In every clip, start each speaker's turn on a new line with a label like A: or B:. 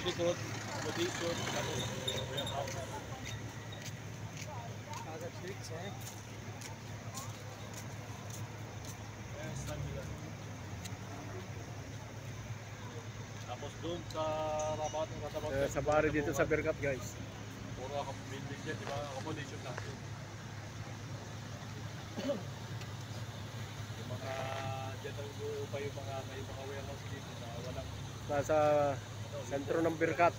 A: likod, position, tapos
B: agad switch eh.
A: tapos doon sa rabat ng katapat
C: Sa bari dito sa Berkat guys.
A: puro building dyan, di ba? Accommodation natin. Yung mga dyan nag-uupa yung mga warehouse dito na walang
C: Nasa sentro ng Berkat.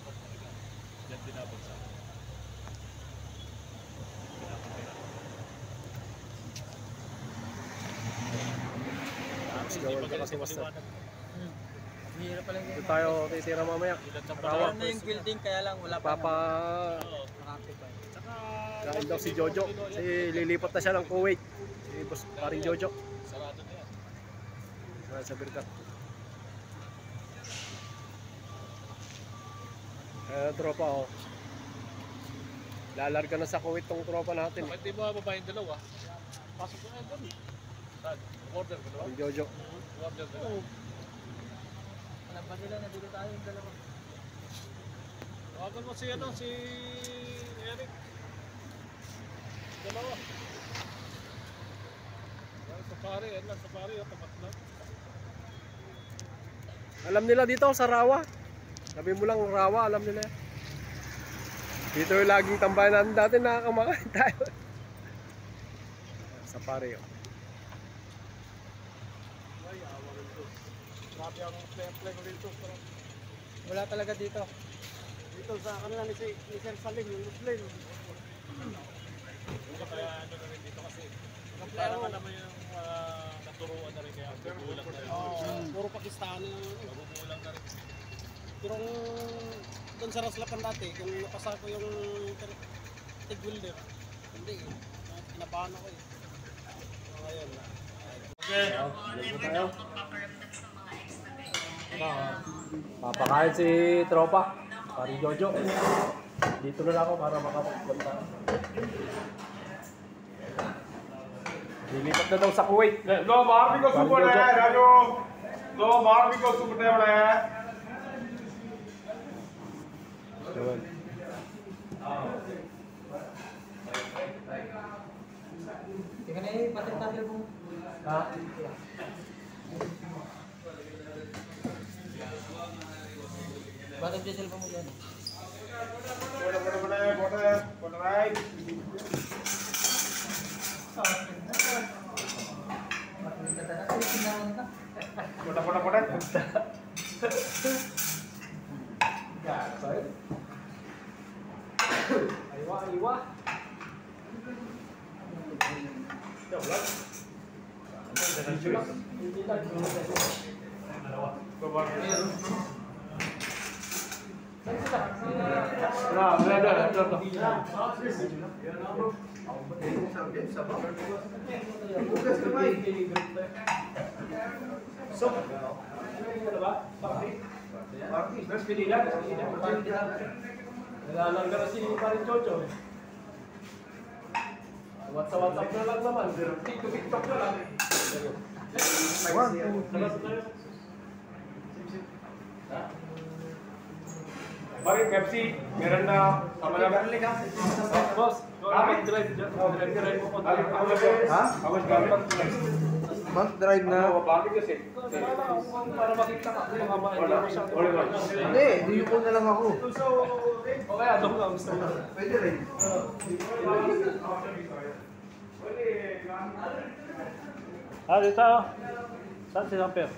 A: dyan binabagsak.
C: Tapos gawin ka kasi basta.
B: Hirap pala
C: Dito tayo titira mamaya. Rawa.
B: na yung building kaya lang wala pa
C: Papa
B: nakakipay.
C: kain daw si Jojo. Si lilipat na siya ng Kuwait. Si boss paring Jojo.
A: Sarado na yan.
C: Sa Berkat. Tropa oh. Lalarga na sa Kuwait tong tropa natin.
A: Bakit di ba babaeng dalawa? Pasok na yan doon. Saan? Order ka dalawa?
C: Si Jojo.
A: Order ka dalawa.
B: Alam ba nila na dito tayo yung dalawa?
A: Tawagan mo si Eric. Dalawa. Safari, safari, tapat lang.
C: Alam nila dito sa Rawa. Sabi mo lang Rawa, alam nila. Dito yung laging tambayan natin dati, nakakamakain tayo. Safari oh.
A: Ay, awa rito. Grabe ang play ko dito.
B: Wala talaga dito.
A: Dito sa kanila ni Sir Salim, yung Muslim. Kaya ano na rin dito kasi. Para ka naman yung naturuan na rin kaya magugulang na rin.
B: Puro Pakistani.
A: Magugulang na rin.
B: Pero doon sa Raslapan dati, kung napasa ko yung TIG welder, hindi eh. Pinabahan ako eh. Ngayon na.
A: Okay.
C: Dito tayo. Papakain si tropa. Pari Jojo. Dito na lang ako para makapagpunta. Lilipat na daw sa Kuwait.
D: लो बाहर भी को सुपर है राजू लो बाहर भी को सुपर है बड़ा है
C: Yun.
B: Tingnan na yung patil-patil mo.
C: Ha?
B: Ba't ang diesel pa mo dyan?
D: बड़ा बड़ा बड़ा है बड़ा राइट बड़ा बड़ा बड़ा
C: Aywa, aywa. Nalalangga na si Paring Jojo eh. WhatsApp na lang naman, pero TikTok na lang.
D: बारी पेप्सी मिरिंडा हमारा
C: Boss, drive mo po.
D: हाँ हमारे गार्डन
E: Mag-drive na.
D: बाकी कैसे
C: Para makita ka kung mga masyadong.
E: Hindi, diyo ko na lang ako.
C: Okay, ano ka gusto mo?
E: Pwede rin.
A: Dito. Saan si Samper?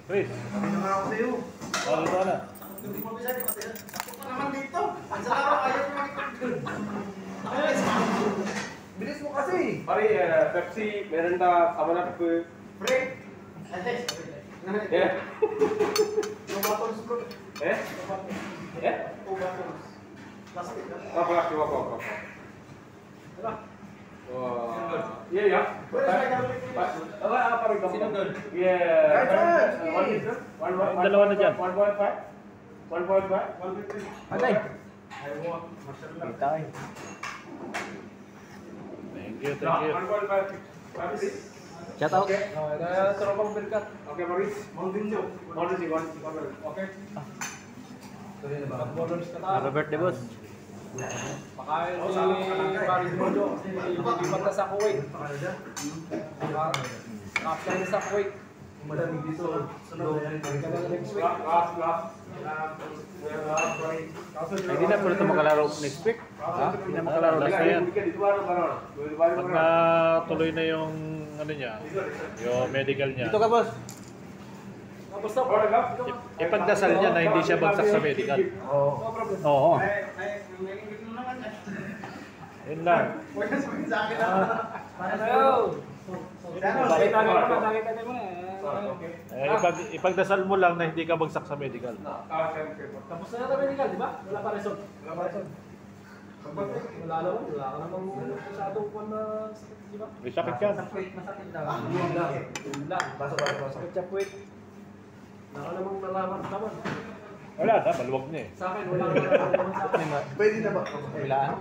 A: Chris.
E: Sabi naman ako sa'yo.
A: Dito na.
E: Naman dito. Ang sarap ayaw mo Bilis mo kasi.
D: बारी Pepsi Mirinda हमारा
E: Break.
D: eh
E: Yung bottles bro.
D: eh
E: 2 bottles. Plastic na.
D: apa lagi apa wah iya ya apa rin kamu yeah
A: Dalawa na dyan.
D: 1.5 1.5
C: Anay.
D: aywa
C: Itay.
A: Thank you,
D: 1.5
C: Shout out. Kaya tropang Berkat.
D: okay Maris
E: Mountain Dew.
D: one okay
A: Happy birthday, boss.
C: Pakain ni Paring Mojo. Ilipat na sa Kuwait. Kaplan na sa Kuwait. Malamig dito. Next week.
A: Hindi na pala ito makalaro next week. Ha? Hindi na makalaro next week yan. Pagka tuloy na yung ano niya, yung medical niya.
C: Dito ka, boss.
A: Ipagdasal niya na hindi siya bagsak sa medical. Oo. Yun lang. Ipagdasal mo lang na hindi ka bagsak sa medical.
C: Tapos na natin medical, di ba? Wala pa result. Wala naman. Wala ka namang masyadong kung na sakit, di ba?
A: May sakit yan.
C: Masakit lang. Yun lang. Sakit sa puwit. Wala ka namang nalaman naman.
A: Wala na, maluwag na eh.
C: Sa akin, wala naman sa akin.
E: Pwede na ba?
C: Bilaan?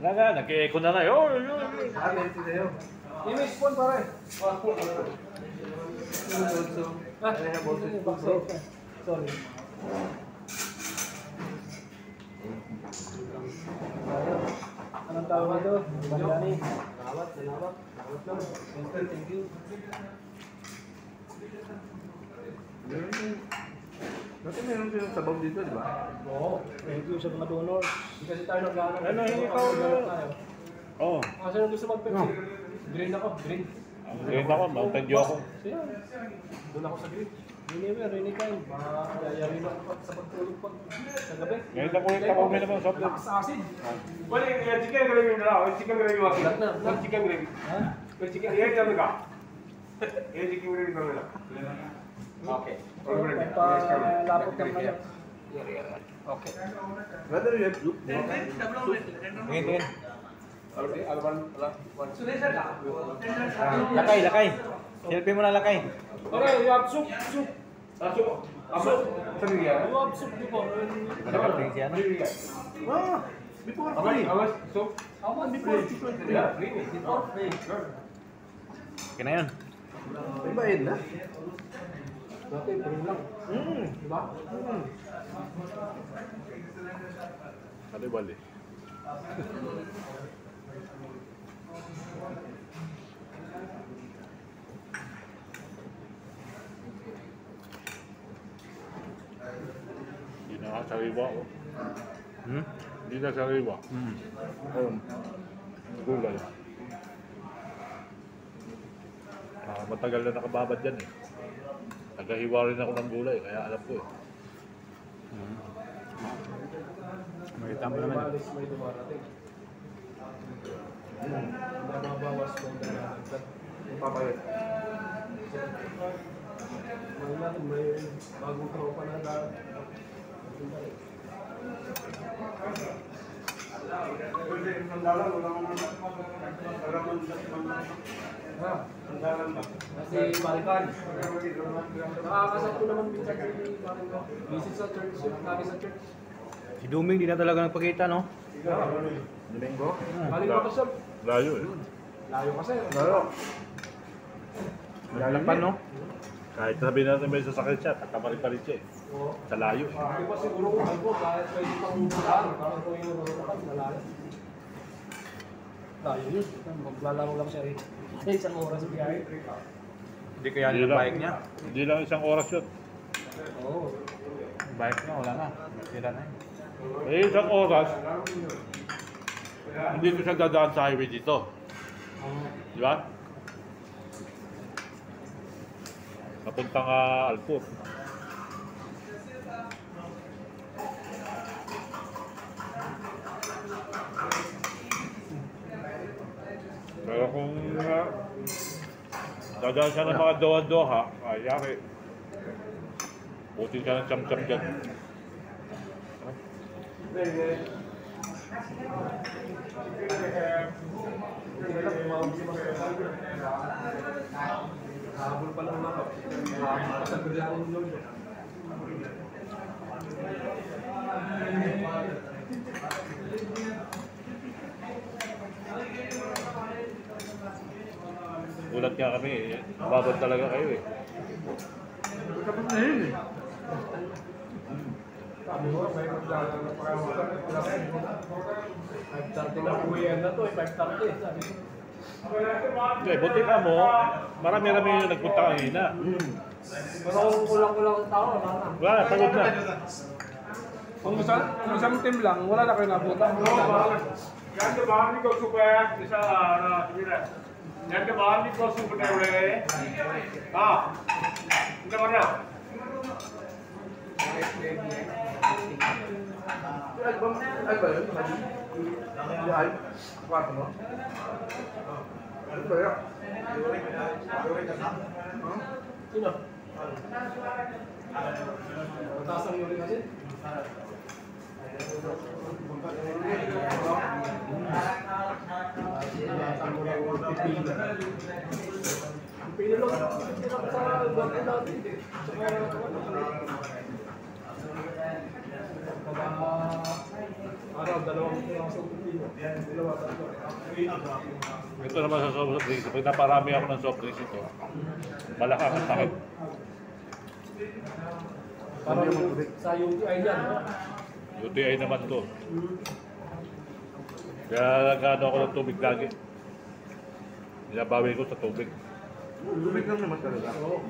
A: Wala na, nag-echo na nga. Oh,
C: Image phone pare. Sorry. Anong tawag nito? Bandani. Salamat. Salamat lang. Thank you.
E: Dati meron silang sabaw dito, di ba?
C: Oo. Thank you sa mga donor. Hindi kasi tayo naglalang.
A: Ano, hindi pa ako. Oo.
C: Kasi nung gusto mag-Pepsi. Green ako. Green.
A: Ngayon ako, Mountain Dew ako.
C: Siya. Doon ako sa green. Rainy time. Yari na ako sa pagtulog pag sa gabi.
A: Ngayon ako ulit ako may naman soft drink.
C: Lakas acid.
D: Wala yung chicken gravy na lang. Chicken gravy wala.
C: Lahat na.
D: Chicken gravy.
C: Ha?
D: Chicken gravy kami ka. Chicken gravy kami lang. Okay.
C: Lapot ng kayo.
E: Okay. Brother, you have soup?
A: Tingin.
E: Lakay, lakay. Selfie mo na lakay.
C: Okay, you have soup. Soup.
D: Soup. Sabi niya.
C: You have soup before.
E: Nakating siya, no? Ah, before free.
D: Awas, soup.
C: How much before?
D: Yeah, free.
C: Before free.
A: Okay na yan.
E: May bayad na.
C: Dati, free lang. Diba?
A: Bali-bali. Hindi na sariwa ako. Hindi na sariwa. Gulay. Matagal na nakababad yan eh. Nagahiwa rin ako ng gulay, kaya alam ko eh. Makita mo naman.
C: Balis may dumarating. Nababawas ko na
E: Papayot.
C: Mahal natin, may bagong tropa na dahil. Kasi Balikan. Nakakasap ko naman minsan si Balikan. Visit sa church, lagi sa church.
E: Si Duming, di na talaga nagpakita, no?
C: Domingo? Balikan ka siya.
A: Layo eh.
C: Layo kasi.
E: Lalapan, no?
A: Kahit sabihin natin may sasakit siya, tatamarin siya eh.
C: Oo.
A: Sa layo eh.
C: Di ba siguro kung ako, kahit pwede pang bukaan, kahit kung yung naroon malayo. Layo yun. Maglalaro lang siya eh. Isang oras biyahe.
E: Hindi kaya
A: Hindi
E: yung
A: lang.
E: bike niya.
A: Hindi lang isang oras yun.
C: Oo.
E: Bike niya, wala na. Sila na
A: Eh, isang oras, hindi ko siya dadaan sa highway dito. Di ba? Papuntang Alpur. Pero kung dadaan siya ng mga doha-doha, ay yari. Buti siya ng cham-cham dyan.
C: Habol pa lang ako. Sabi lang yung lolo.
A: Gulat nga kami eh. Babad talaga kayo eh.
C: Sabi mo, may maglalaro pa kayo mga 5:30 na uwian na to, 5:30. Sabi ko.
A: Okay, buti ka mo, marami-rami yung nagpunta kanina.
C: Pero kung kulang-kulang ang tao, wala na.
A: Wala, pagod na.
C: Kung isang team lang, wala na kayo nabuta.
D: yan के बाहर निकल सुबह ऐसा ना yan के बाहर निकल सुबह टेबले हाँ इतना बढ़िया
C: Sino? Taas ang yuri kasi? Pinulog sa bakit natin. Araw, dalawang soft drink. Dalawa, tatlo.
A: Ito naman sa soft drinks. Pag naparami ako ng soft drinks ito, malakang ang sakit.
C: Parang sa UTI yan, no?
A: UTI naman to. Kaya nagkano ako ng tubig lagi. Nilabawi ko sa tubig.
C: Tubig lang naman talaga. Oo.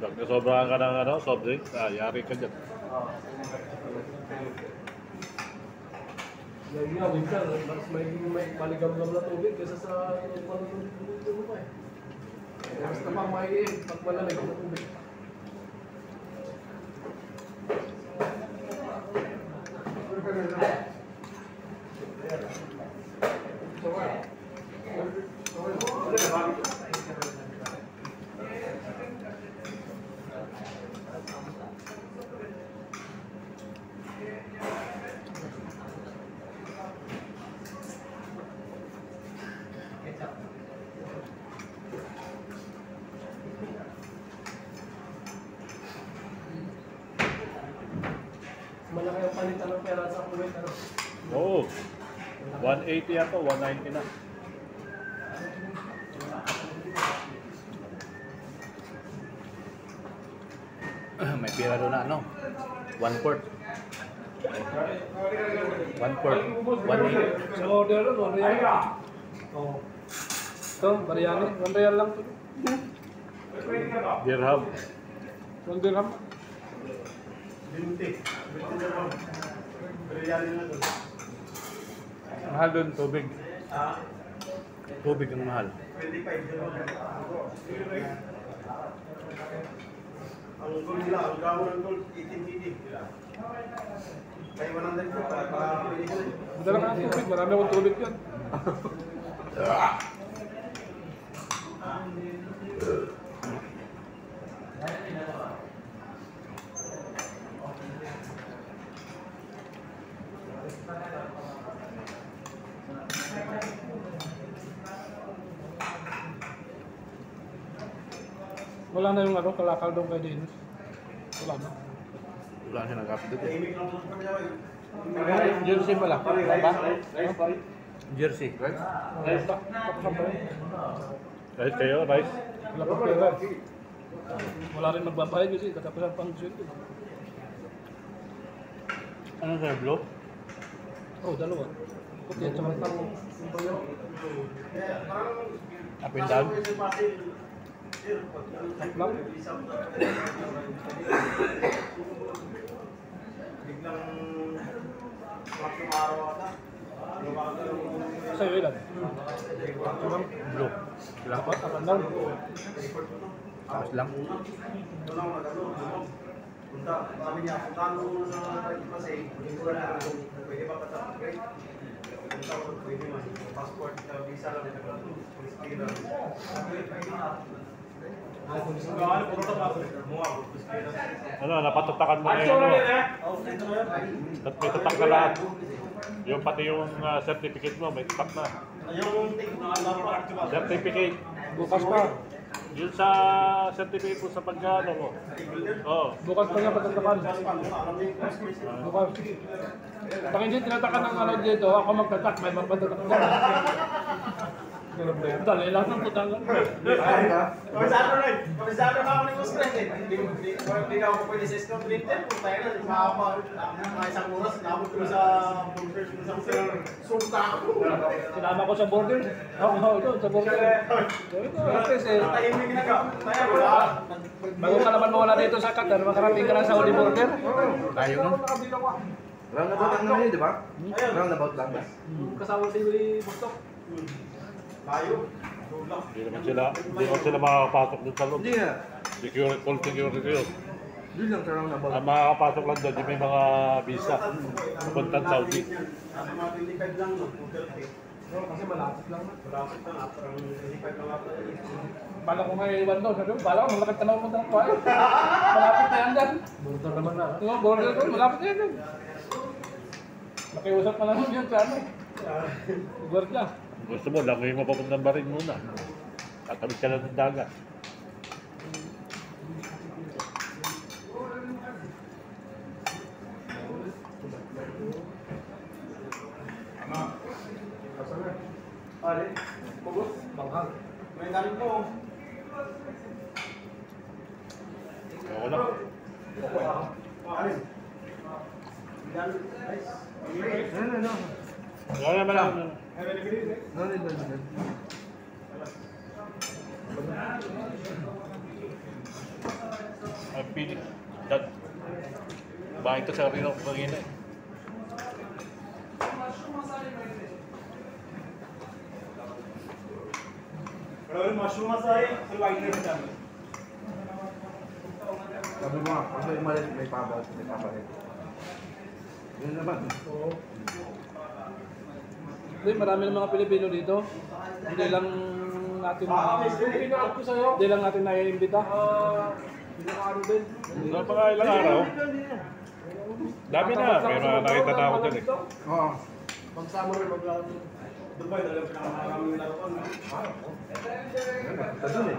A: Pag nasobrahan ka ng soft drinks, yari ka dyan.
C: Yan nga, winter, mas may maligam-gam na tubig kaysa sa panunod mo pa eh. Mas napang maiin pag malamig na tubig. Malaki ang palitan ng pera sa Kuwait, ano?
A: Oo. 180 ako, 190 na. May pira doon na ano? 1/4. 1/4. 180.
C: Sa order nun, 1 real. Oo. Ito, biryani, 1 real lang ito.
A: Dirham.
C: 1 dirham.
A: Mahal doon, tubig. Tubig ang mahal.
E: Ang gold nila, ang gramo ng gold, 18 Kaya 100 po, para pili ko.
C: Madala ka ng tubig, marami akong tubig yan. Wala na yung ano, kalakal doon kay Dennis. Wala na.
A: Wala siya nag-update eh.
E: Tahimik lang po kami naman.
A: Jersey pala. Ba? Jersey.
C: Rice ba? Tapos ba yun?
A: Rice kayo, rice.
C: Wala pa pera. Wala rin magbabayad kasi katapusan pang sweldo.
A: Ano sa'yo, blue?
C: Oh, dalawa. Puti at saka tang.
A: Up and down?
C: Lang.
E: Biglang maraming araw ata.
C: Sa'yo ilan?
A: Blue.
C: Dapat akan lang.
A: Tapos lang.
E: Ito lang nagano. Punta, sabi niya, puntahan mo na kasi hindi ko na pwede ba pata-upgrade? Punta ko pwede man. Passport, visa lang ito. Police clearance.
A: Ano, napatutakan mo na yun. Ano? May tatak na lahat. Yung pati yung certificate mo, may tatak na.
E: Yung
A: Certificate.
C: Bukas pa.
A: Yun sa certificate mo sa pagkano mo. Oo.
C: Bukas pa niya patatakan. Bukas. Pag hindi tinatakan ng ano dito, ako magtatak, may magpatatak na.
A: Dali lang ng putang.
E: Ay, ka?
B: Kabisado na ako ni Boss Fred eh. Hindi na ako pwede sa scout printer. Kung tayo na, mga isang oras, nabot ko sa bunker sa isang sungka ako.
A: Sinama ko sa border. Oo, ito, sa border.
B: Tahimik na ka. Tayo wala.
A: Bago ka naman mawala dito sa Qatar, makarating ka lang sa Saudi border.
C: Tayo no? Roundabout lang naman yun, di ba? Roundabout lang ba?
A: Kasama si Willie Bostok.
B: Tayo.
A: Hindi naman sila makakapasok dun sa loob.
C: Hindi nga.
A: Security, full security yun.
C: Doon lang sa roundabout.
A: Ang makakapasok lang doon, yung may mga visa. Pupuntan Saudi.
B: Nasa mga 25 lang, no?
C: Kasi malapit lang.
B: Malapit na, parang 25 lang ako.
A: Bala ko nga iwan doon. Sabi ko, bala ko, malapit na naman ng kuhay. Malapit na yan dyan.
C: Border naman na.
A: Yung border ko, malapit na yan dyan. Nakiusap na lang yun sa ano. Guardia. Gusto mo, langoy mo papuntang barin muna. Tatamit ka lang ng dagat.
B: Pare, bubos.
C: Banghang.
B: May galing po.
A: Ako lang.
B: Pare. Galing. Nice.
C: No.
A: Wala naman lang.
C: No.
A: Ang pilit. Dad. Bahay ko sa rin ako pangina eh.
B: Pero mushroom masay, sa white rice dami.
C: Sabi mo nga, kasi umalis may papalit. Yun naman.
A: Hindi, marami ng mga Pilipino dito. Hindi lang natin hindi lang natin naiimbita. Sa mga ilang araw. Dami na, pero nakita na ako dyan eh.
C: Oo.
B: Pagsama rin Dubai, talagang pinakamaraming laruan.
C: Sa doon eh.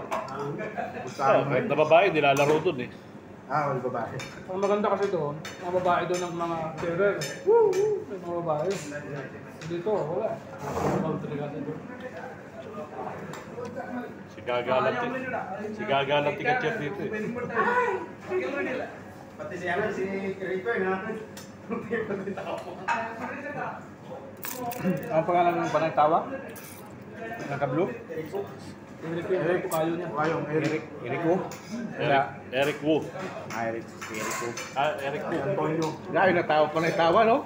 A: Kahit na babae, nilalaro dun eh.
C: Wala babae.
A: Ang maganda kasi doon, mga babae doon ng mga terror. Woo! May mga babae. Dito, wala. Country kasi doon. Si Gaga lang tikat chef dito eh.
B: Pati si Ana, si Creeper na.
A: Ang pangalan ng panagtawa? Naka-blue? Eric Kayo niya.
C: Kayong Eric.
A: Eric Wu? Eric Wu.
C: Eric Wu.
A: Eric Wu.
C: Antonio.
A: Grabe na tao panagtawa, no?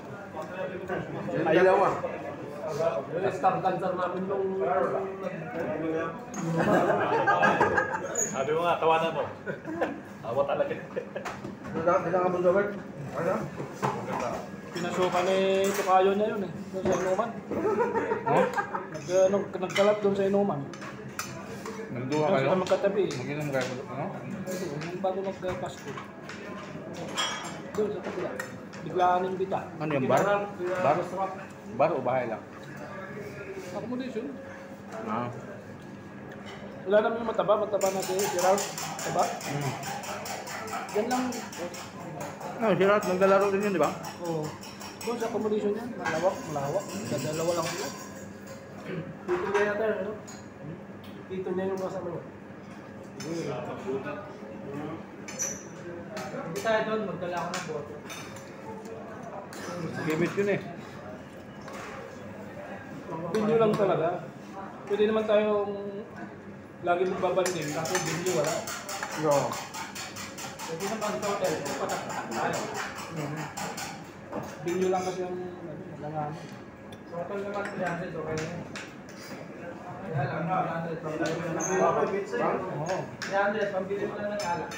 C: Yung dalawa.
B: Star dancer namin nung...
A: Sabi mo nga, tawanan mo. Tawa talaga.
C: Ilang ka bunso, Bert? Ano?
A: Pinasukan ni Tukayo niya yun eh. Doon sa Inuman. Nagkalat doon sa Inuman.
C: Nagduha
A: Doon sila magkatabi eh.
C: Mag-inom kayo. Ano?
A: Yung bago magka-Pasko. Doon sa kabila. Biglaan yung bita.
C: Ano yung bar? Bar? Bar o bahay lang?
A: Accommodation.
C: Ah.
A: Wala naman yung mataba natin. Si Ralph. Mataba. Yan lang.
C: Si Rat, naglalaro din yun, di ba?
A: Oo. Doon sa accommodation niya. Malawak. Dalawa lang sila.
B: Dito niya yata, ano? Dito niya yung kasama niya. Hindi tayo doon, magdala ako ng boto.
A: Gamit yun eh. Binyo lang talaga. Pwede naman tayong lagi magbabanding. Kasi binyo wala.
C: Yo.
B: Pwede naman sa hotel, patak-patak tayo.
A: Binyo lang kasi ang langan.
B: Sa hotel naman, 300, okay na yun. Kaya lang, 300, pambili mo lang ng alak.
A: Oo.
B: 300, pambili mo lang ng alak.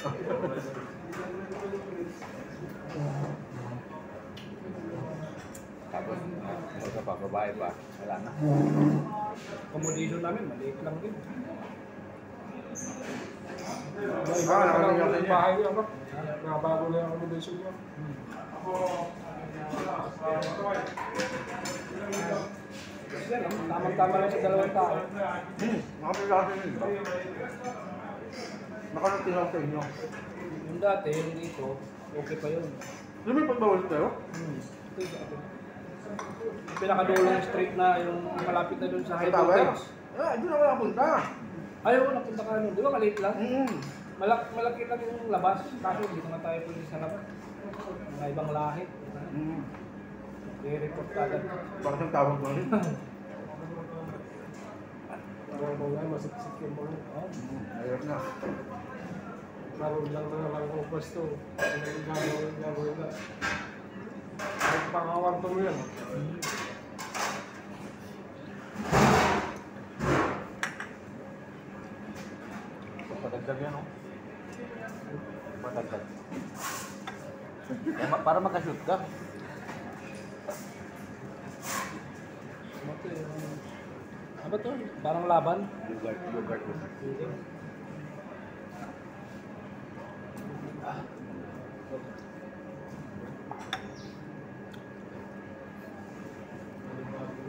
C: Tapos, sa pababae pa. Wala na.
A: Accommodation namin, maliit lang din.
C: Nakakagawa
A: Ang bahay niya ba? Nakabago na yung accommodation niya. Yan, tamang-tama lang sa dalawang tao.
C: Nakapagkakasya yun, di ba? Nakarating lang sa inyo.
A: Yung dati, yung dito, okay pa yun.
C: Di ba pagbawal kayo?
A: Ito yung dati. Yung pinakadulong street na yung malapit na dun sa high
C: Tower?
A: voltage.
E: Doon ako napunta.
C: Ayaw ko napunta ka nun. Di ba maliit lang?
E: Mm.
C: Malaki lang yung labas. Kaso hindi naman tayo pwede sa labas. Mga ibang lahi.
E: Mm.
C: I-report ka agad.
E: Bakit ang tawag mo rin?
C: Ayaw ko nga, masiksik yung mga.
E: Ayos na.
C: Naroon lang na lang kung pwesto. Ano yung gagawin na. Ay, pangawang to mo yan.
A: Padagdag yan, oh. Padagdag. Para makashoot ka.
C: Ano ba to? Parang laban?
A: Yogurt.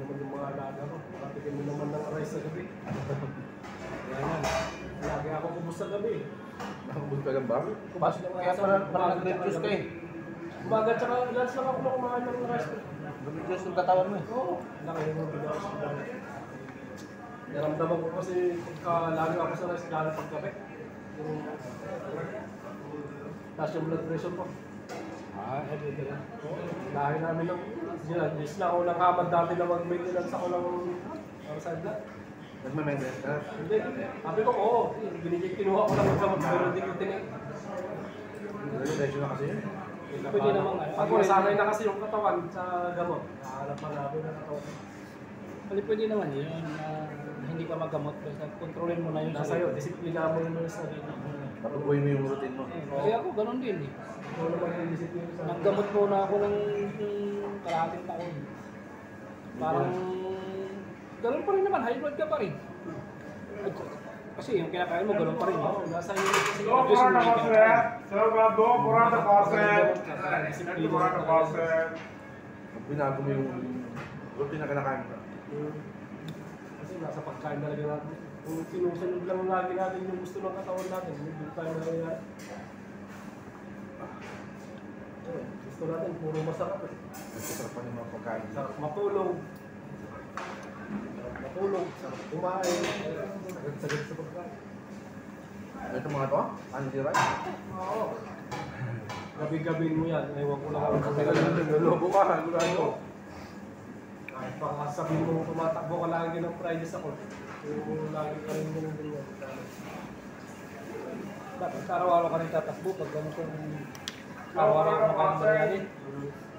C: Naman yung mga alaga ko. Patikin mo naman ng rice sa gabi. Yan. Lagi ako kubos sa gabi.
E: Nakabot ka lang ba?
A: Kaya parang nag-reduce ka eh.
C: Umaga tsaka lunch lang ako na kumain ng rice.
A: Nag-reduce yung katawan mo eh.
C: Oo. Laki yung mga bigas ko. Naramdaman ko kasi pagka lagi ako sa rice, lalo pag gabi. Tapos yung blood pressure ko. Everyday lang. Lahi namin ng Diyos na ako nang hamad dati na mag-maintenance ako ng side blood.
E: Nagme-maintenance ka?
C: Hindi. Sabi ko, oo. Kinuha ko lang ng gamot pero hindi ko tinay.
E: Nagme-medyo na kasi yun.
C: Pwede naman nga. Pag nasanay na kasi yung katawan sa gamot, nakahanap pa namin ng katawan.
F: Pwede naman yun na hindi ka magamot basta kontrolin mo na yun
C: Nasa iyo, disiplina mo yung sarili.
E: Patubuhin mo yung routine mo.
F: Kasi ako ganun din eh.
C: Ikaw naman yung disiplina sa
F: Naggamot muna ako ng kalahating taon. Parang ganun pa rin naman, high blood ka pa rin. Kasi yung kinakain mo, ganun pa rin.
C: Oo, nasa iyo kasi
D: दो पराठा पास है सर का दो पराठा पास है दो पराठा पास है
E: Pag binago mo yung routine na kinakain mo.
C: Kasi nasa pagkain talaga natin. Kung sinusunod lang lagi natin yung gusto ng katawan natin, hindi tayo nangyayari. Gusto natin, puro masarap eh.
E: Nagsasarap pa ng mga pagkain.
C: Sarap matulog. Matulog, sarap kumain. Sagad-sagad sa pagkain.
E: Ito mga to? Andy rice?
C: Oo. Gabi-gabiin mo yan. Ewan ko lang ako.
E: Nalobo ka, gulay ko.
C: Kahit baka sabihin mo tumatakbo ka lagi ng Fridays ako. Yung lagi ka rin ganun ganyan.
F: Dapat araw-araw ka rin tatakbo pag ganun kung araw-araw ka makain ba yan.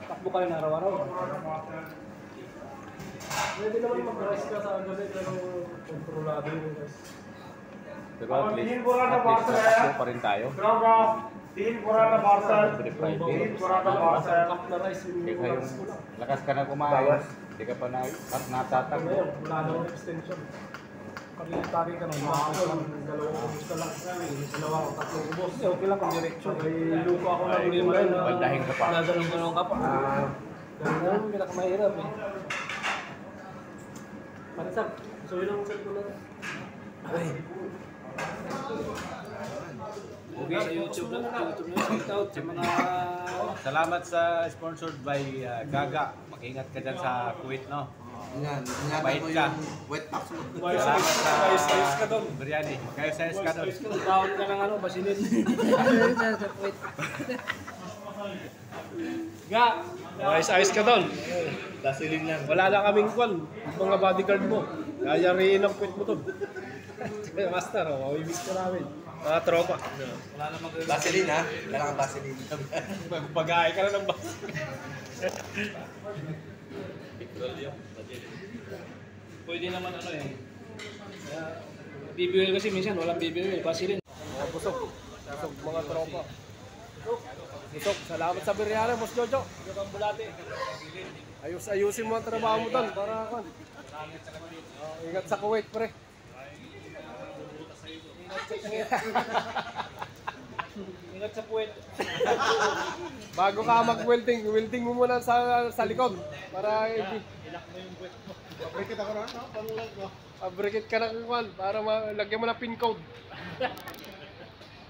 F: Takbo ka rin araw-araw.
C: Pwede naman mag-rice ka sa gabi pero kontrolado yung rice.
A: Pero at least tatakbo pa rin tayo.
D: Sir का 3 paratha parcel
A: Every Friday.
D: 3 paratha parcel
C: Cup na rice yung
A: Kaya
C: rice
A: yung
C: ko lang.
A: lakas ka na kumain, hindi ka pa na at natatakbo.
C: Ngayon, wala nang extension. Kami ka nung makakasal. Dalawang ubos ka lang. Dalawa o tatlong ubos.
F: Hindi, okay lang kung direksyon.
C: May lupa ako na
F: Hindi mo rin na
A: Bandahin ka pa.
F: ganun ka pa. Ganun ang pinakamahirap eh.
C: Marisap, so yun ang set ko na.
F: Okay, sa YouTube na. Shout out sa mga
A: Salamat sa sponsored by Gaga. Mag-ingat ka dyan sa Kuwait, no?
E: Ingatan
A: Bait
E: mo
A: ka.
E: yung wet box mo.
A: Salamat sa
C: Ayos ka doon.
A: biryani. Kayo sa ka doon.
F: tawag ka ng ano, basilin.
C: Ga! Ayos ka doon.
E: Dasilin yan.
C: Wala na kaming kwan. Mga bodyguard mo. Yayariin ang quit mo to. Master, mamimiss ko namin. Mga tropa.
E: Vaseline ha? Kailangan Vaseline.
C: Pag-aay ka na ng bus.
F: Pwede naman ano eh. BBL kasi minsan walang BBL eh, basilin.
C: Busog. Busog mga tropa. Busog. Salamat sa biryani, Boss Jojo. Ayusin mo ang trabaho mo doon para kan. Ingat sa Kuwait, pre.
F: Ingat sa puwet.
C: Bago ka mag-welding, welding mo muna sa likod para
F: Ilak mo yung puwet mo.
C: Fabricate ako na, fabricate ka ng kwan para lagyan mo ng pin code.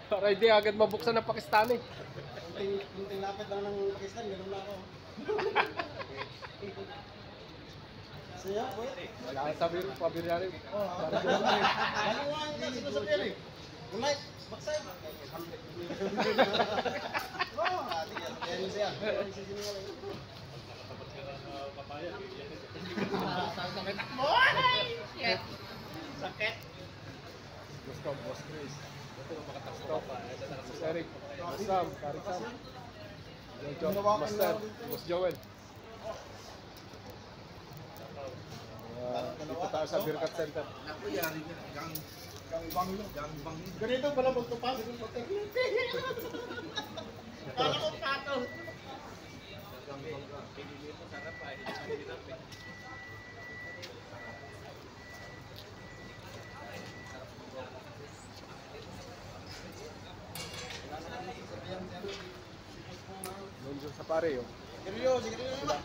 C: Para hindi agad mabuksan ng Pakistani.
B: Munting lapit lang ng Pakistan, gano'n na ako. Siya, wait.
C: Kaya sabi ko, pabiryari.
B: Ano nga yung sinasabihan eh? Unay, baksay. Oo, yan yun siya. Sakit mo! Shit! Sakit!
C: Boss Chris. Stop. Boss Eric. Boss Sam. Karik Sam. Master. Boss Joel. Dito tayo sa Birkat Center.
B: Ganito pala magtupas. Kala ko pato.
C: Doon sa pare yun.
B: Seryo, sige na.